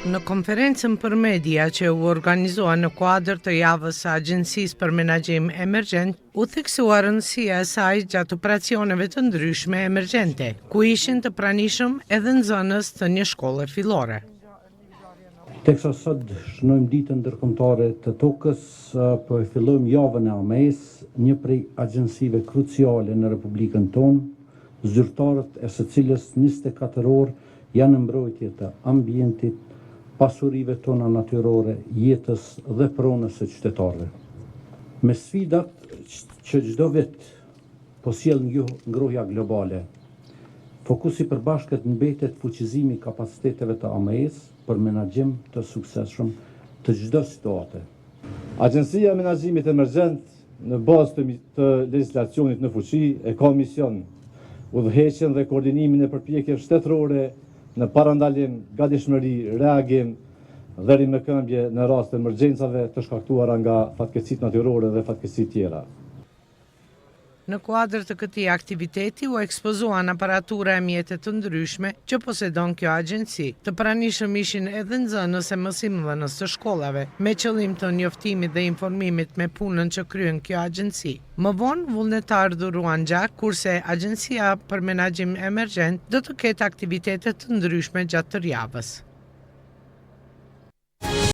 Në konferencën për media që u organizua në kuadër të javës së Agjencisë për Menaxhim Emergjent, u theksua rëndësia e saj gjatë operacioneve të ndryshme emergjente, ku ishin të pranishëm edhe nxënës të një shkolle fillore. Teksa sot shënojmë ditën ndërkombëtare të tokës, po e fillojmë javën e AMES, një prej agjensive kruciale në Republikën tonë, zyrtarët e së cilës 24 orë janë në mbrojtje të ambientit, pasurive tona natyrore, jetës dhe pronës së qytetarëve. Me sfidat që çdo vit po sjell ngrohja globale, fokusi i përbashkët mbetet fuqizimi i kapaciteteve të AMES për menaxhim të suksesshëm të çdo situate. Agjencia e Menaxhimit Emergjent në bazë të legjislacionit në fuqi e ka mision udhëheqjen dhe koordinimin e përpjekjeve shtetërore në parandalim, gatishmëri, reagim dhe rimëkëmbje në rast të emergjencave të shkaktuara nga fatkeqësitë natyrore dhe fatkeqësitë tjera. Në kuadër të këtij aktiviteti u ekspozuan aparatura e mjetet të ndryshme që posedon kjo agjenci. Të pranishëm ishin edhe nxënës e mësimdhënës të shkollave, me qëllim të njoftimit dhe informimit me punën që kryen kjo agjenci. Më vonë, vullnetarë dhuruan gjak, kurse Agjencia për Menaxhim Emergjent do të ketë aktivitete të ndryshme gjatë tërë javës.